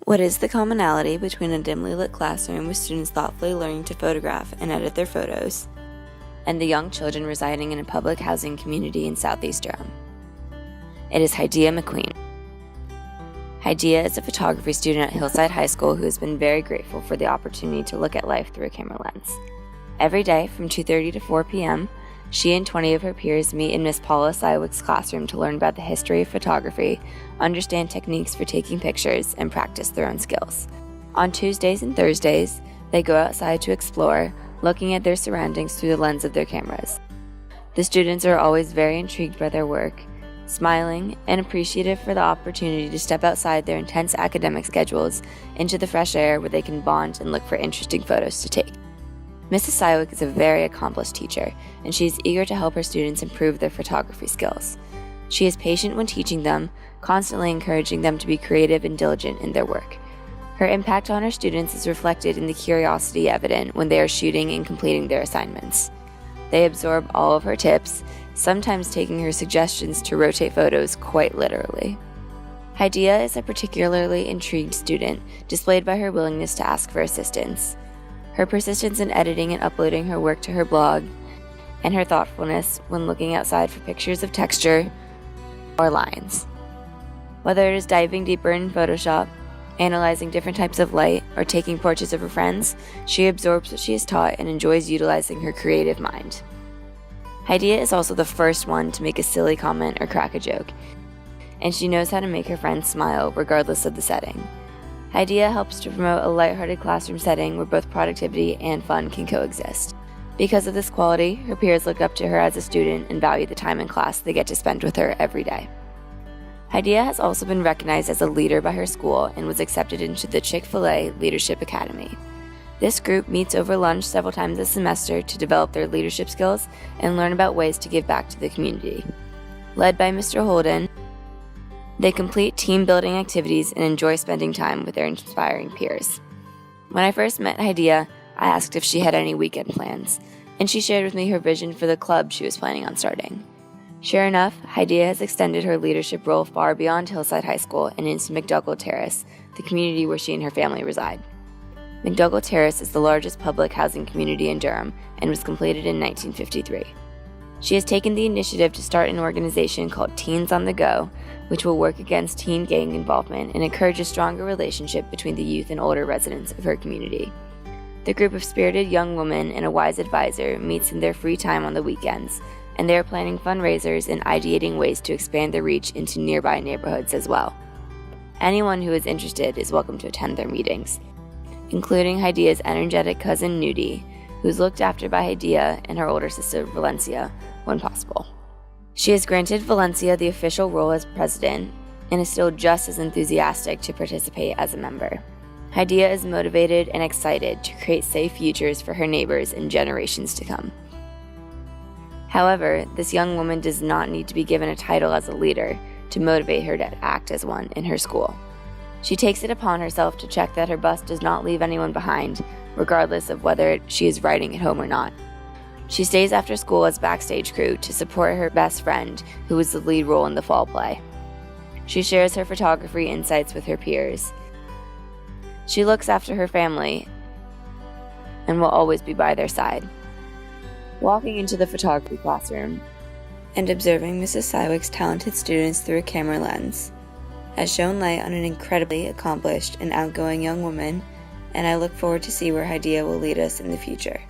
What is the commonality between a dimly lit classroom with students thoughtfully learning to photograph and edit their photos, and the young children residing in a public housing community in Southeast Durham? It is Haidia McQueen. Haidia is a photography student at Hillside High School who has been very grateful for the opportunity to look at life through a camera lens. Every day from 2:30 to 4 p.m., she and 20 of her peers meet in Miss Paula Sywick's classroom to learn about the history of photography, understand techniques for taking pictures, and practice their own skills. On Tuesdays and Thursdays, they go outside to explore, looking at their surroundings through the lens of their cameras. The students are always very intrigued by their work, smiling and appreciative for the opportunity to step outside their intense academic schedules into the fresh air where they can bond and look for interesting photos to take. Mrs. Sywick is a very accomplished teacher, and she is eager to help her students improve their photography skills. She is patient when teaching them, constantly encouraging them to be creative and diligent in their work. Her impact on her students is reflected in the curiosity evident when they are shooting and completing their assignments. They absorb all of her tips, sometimes taking her suggestions to rotate photos quite literally. Haidia is a particularly intrigued student, displayed by her willingness to ask for assistance. Her persistence in editing and uploading her work to her blog, and her thoughtfulness when looking outside for pictures of texture or lines. Whether it is diving deeper in Photoshop, analyzing different types of light, or taking portraits of her friends, she absorbs what she is taught and enjoys utilizing her creative mind. Haidia is also the first one to make a silly comment or crack a joke, and she knows how to make her friends smile regardless of the setting. Haidia helps to promote a lighthearted classroom setting where both productivity and fun can coexist. Because of this quality, her peers look up to her as a student and value the time in class they get to spend with her every day. Haidia has also been recognized as a leader by her school and was accepted into the Chick-fil-A Leadership Academy. This group meets over lunch several times a semester to develop their leadership skills and learn about ways to give back to the community. Led by Mr. Holden, they complete team-building activities and enjoy spending time with their inspiring peers. When I first met Haidia, I asked if she had any weekend plans, and she shared with me her vision for the club she was planning on starting. Sure enough, Haidia has extended her leadership role far beyond Hillside High School and into McDougall Terrace, the community where she and her family reside. McDougall Terrace is the largest public housing community in Durham and was completed in 1953. She has taken the initiative to start an organization called Teens on the Go, which will work against teen gang involvement and encourage a stronger relationship between the youth and older residents of her community. The group of spirited young women and a wise advisor meets in their free time on the weekends, and they are planning fundraisers and ideating ways to expand their reach into nearby neighborhoods as well. Anyone who is interested is welcome to attend their meetings, including Haidia's energetic cousin Nudie, who's looked after by Haidia and her older sister Valencia when possible. She has granted Valencia the official role as president and is still just as enthusiastic to participate as a member. Haidia is motivated and excited to create safe futures for her neighbors and generations to come. However, this young woman does not need to be given a title as a leader to motivate her to act as one in her school. She takes it upon herself to check that her bus does not leave anyone behind, regardless of whether she is riding at home or not. She stays after school as backstage crew to support her best friend, who is the lead role in the fall play. She shares her photography insights with her peers. She looks after her family and will always be by their side. Walking into the photography classroom and observing Mrs. Sywick's talented students through a camera lens has shown light on an incredibly accomplished and outgoing young woman, and I look forward to see where Haidia will lead us in the future.